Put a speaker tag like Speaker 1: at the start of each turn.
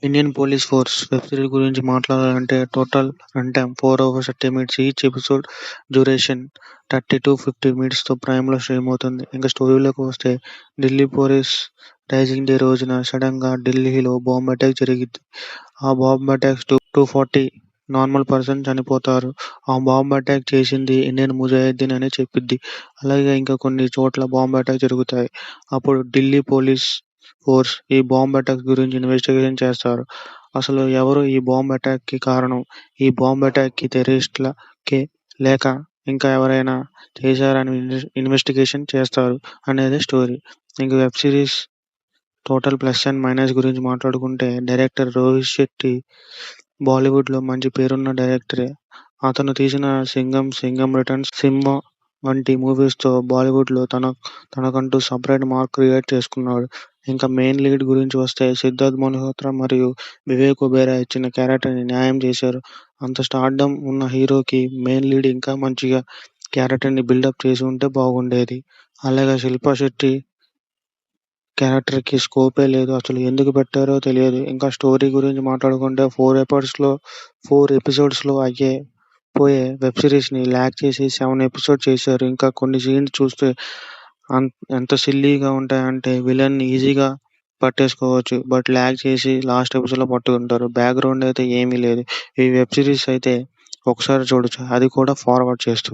Speaker 1: Indian Police Force web series గురించి మాట్లాడాలంటే total run time 4 hours 30 minutes. Each episode duration 30-50 మినిట్స్‌తో ప్రైమ్‌లో stream అవుతుంది. ఇంక స్టోరీలోకి వస్తే ఢిల్లీ పోలీస్ రైజింగ్ డే రోజున సడెన్‌గా ఢిల్లీలో బాంబ్ అటాక్ జరిగిద్ది. ఆ బాంబ్ అటాక్స్ 240 నార్మల్ పర్సన్స్ చనిపోతారు. ఆ బాంబ్ అటాక్ చేసింది ఇండియన్ ముజాహిద్దీన్ అని చెప్పిద్ది. అలాగే ఇంకా కొన్ని చోట్ల బాంబ్ అటాక్ జరుగుతాయి. అప్పుడు ఢిల్లీ పోలీస్ ఫోర్స్ ఈ బాంబ్ అటాక్ గురించి ఇన్వెస్టిగేషన్ చేస్తారు. అసలు ఎవరు ఈ బాంబ్ అటాక్‌కి కారణం? ఈ బాంబ్ అటాక్‌కి టెర్రరిస్టులకే లేక ఇంకా ఎవరైనా చేశారని ఇన్వెస్టిగేషన్ చేస్తారు అనేదే స్టోరీ. ఇంక web series total plus and minus గురించి మాట్లాడుకుంటే డైరెక్టర్ రోహిత్ శెట్టి బాలీవుడ్‌లో మంచి పేరున్న డైరెక్టరే. అతను తీసిన 'సింఘం', 'సింఘం రిటర్న్స్', 'సింబా' వంటి మూవీస్‌తో బాలీవుడ్‌లో తనకంటూ సెపరేట్ మార్క్ క్రియేట్ చేసుకున్నాడు. ఇంకా మెయిన్ లీడ్ గురించి వస్తే సిద్ధార్థ్ మల్హోత్రా మరియు వివేక్ ఒబెరాయ్ ఇచ్చిన క్యారెక్టర్‌ని న్యాయం చేశారు. అంత స్టార్డమ్ ఉన్న హీరోకి మెయిన్ లీడ్ ఇంకా మంచిగా క్యారెక్టర్‌ని బిల్డప్ చేసి ఉంటే బాగుండేది. అలాగే శిల్పా శెట్టి క్యారెక్టర్‌కి స్కోపే లేదు. అసలు ఎందుకు పెట్టారో తెలియదు. ఇంకా స్టోరీ గురించి మాట్లాడుకుంటే 4 ఎపిసోడ్స్‌లో పోయే వెబ్ సిరీస్‌ని ల్యాగ్ చేసి 7 ఎపిసోడ్ చేశారు. ఇంకా కొన్ని సీన్స్ చూస్తే అన్ ఎంత సిల్లీగా ఉంటాయంటే విలన్ని ఈజీగా పట్టేసుకోవచ్చు. బట్ ల్యాగ్ చేసి లాస్ట్ ఎపిసోడ్‌లో పట్టుకుంటారు. బ్యాక్‌గ్రౌండ్ అయితే ఏమీ లేదు. ఈ వెబ్ సిరీస్ అయితే ఒకసారి చూడొచ్చు. అది కూడా ఫార్వర్డ్ చేస్తూ.